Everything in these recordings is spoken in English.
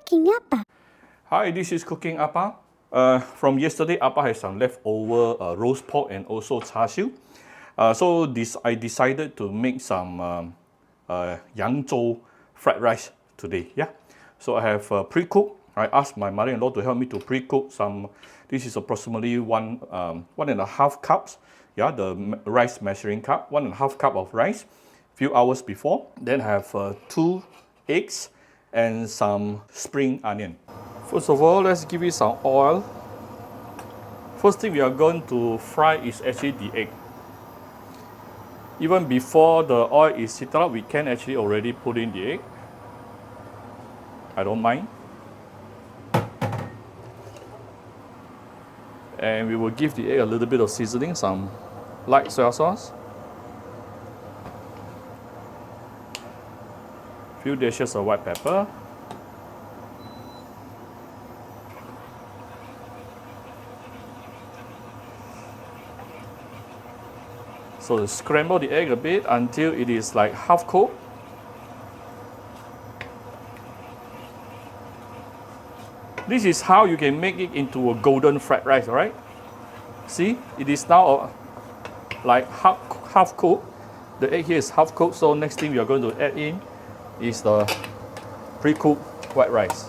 cooking apa? Hi, this is Cooking Appa. From yesterday, Appa has some leftover roast pork and also char siu. I decided to make some Yangzhou fried rice today. Yeah. So I have pre-cooked. I asked my mother-in-law to help me to pre-cook some. This is approximately 1.5 cups. Yeah, the rice measuring cup. 1.5 cup of rice. Few hours before. Then I have 2 eggs and some spring onion. First of all, let's give it some oil. First thing we are going to fry is actually the egg. Even before the oil is heated up, we can actually already put in the egg. I don't mind. And we will give the egg a little bit of seasoning, some light soy sauce. Few dashes of white pepper. So scramble the egg a bit until it is like half cooked. This is how you can make it into a golden fried rice, alright? See, it is now like half cooked. The egg here is half cooked, so next thing we are going to add in is the pre-cooked white rice.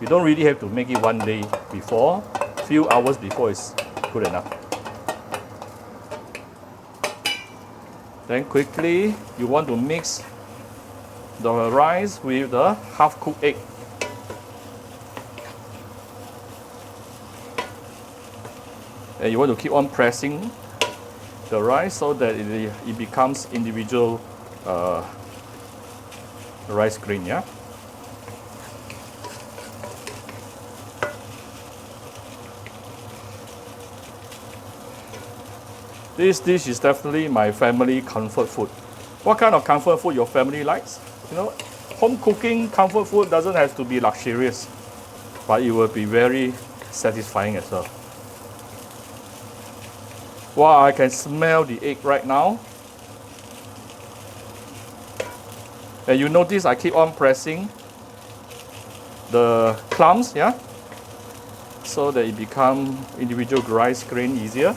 You don't really have to make it one day before, few hours before is good enough. Then quickly, you want to mix the rice with the half-cooked egg. And you want to keep on pressing the rice so that it becomes individual rice grain, yeah? This dish is definitely my family comfort food. What kind of comfort food your family likes? You know, home cooking comfort food doesn't have to be luxurious, but it will be very satisfying as well. Wow, I can smell the egg right now. And you notice I keep on pressing the clumps, yeah? So that it becomes individual rice grain easier.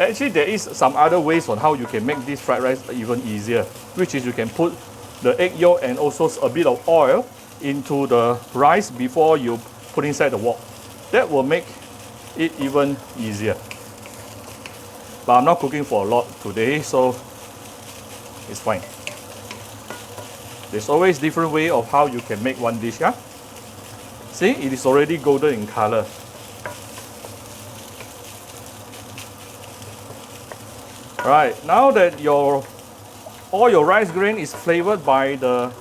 Actually, there is some other ways on how you can make this fried rice even easier, which is you can put the egg yolk and also a bit of oil into the rice before you put inside the wok. That will make it even easier. But I'm not cooking for a lot today, so it's fine. There's always different way of how you can make one dish, yeah? See, it is already golden in color. Right, now that all your rice grain is flavored by the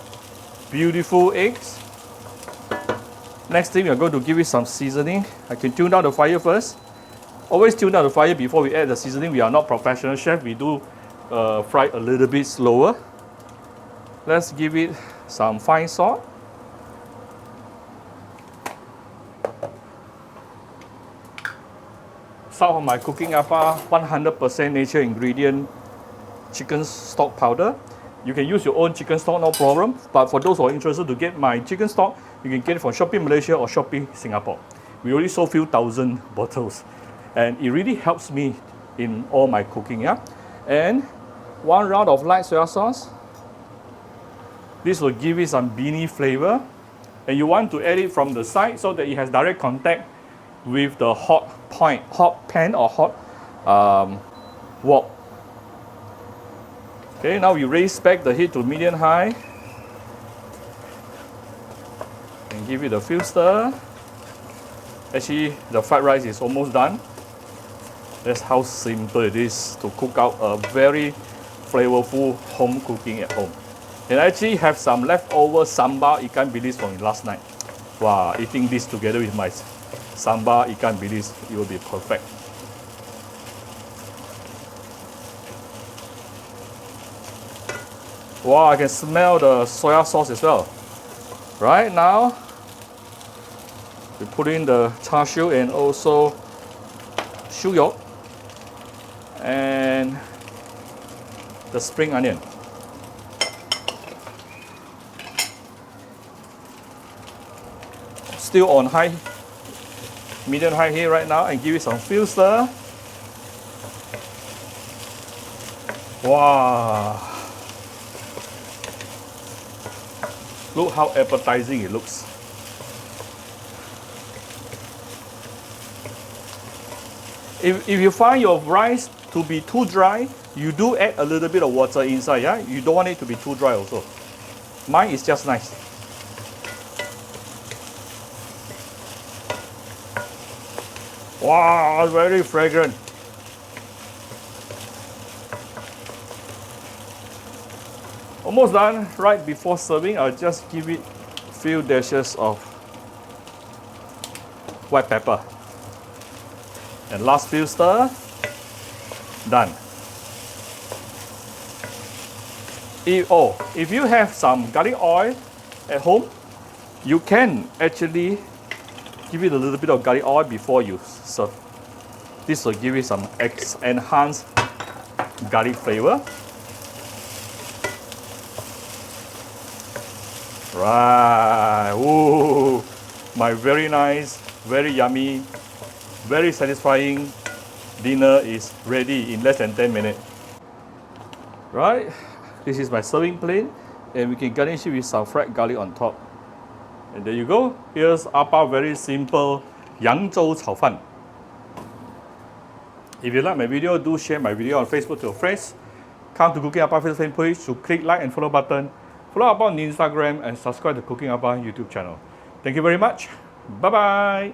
beautiful eggs, next thing we are going to give it some seasoning. I can tune down the fire first. Always tune down the fire before we add the seasoning. We are not professional chef. We do fry a little bit slower. Let's give it some fine salt. Some of my Cooking Appa 100% nature ingredient chicken stock powder. You can use your own chicken stock, no problem. But for those who are interested to get my chicken stock, you can get it from Shopee Malaysia or Shopee Singapore. We already sold few thousand bottles, and it really helps me in all my cooking. Yeah, and 1 round of light soy sauce. This will give it some beanie flavor, and you want to add it from the side so that it has direct contact with the hot pan or hot wok. Okay, now we raise back the heat to medium high and give it a few stir. Actually, the fried rice is almost done. That's how simple it is to cook out a very flavorful home cooking at home. And I actually have some leftover sambal ikan bilis from last night. Wow, eating this together with my sambal ikan bilis, it will be perfect. Wow, I can smell the soya sauce as well. Right now, we put in the char siu and also siu yolk and the spring onion. Still on high, medium high heat right now, and give it some few stir. Wow! Look how appetizing it looks. If you find your rice to be too dry, you do add a little bit of water inside, yeah? You don't want it to be too dry also. Mine is just nice. Wow, very fragrant. Almost done. Right before serving, I'll just give it a few dashes of white pepper. And last few stir. Done. If you have some garlic oil at home, you can actually give it a little bit of garlic oil before you serve. This will give it some enhanced garlic flavor. Right, ooh, my very nice, very yummy, very satisfying dinner is ready in less than 10 minutes. Right, this is my serving plate, and we can garnish it with some fried garlic on top. And there you go. Here's Appa very simple Yangzhou炒饭. If you like my video, do share my video on Facebook to your friends. Come to Cooking Appa Facebook page to click like and follow button. Follow Appa on Instagram and subscribe to Cooking Appa YouTube channel. Thank you very much. Bye bye.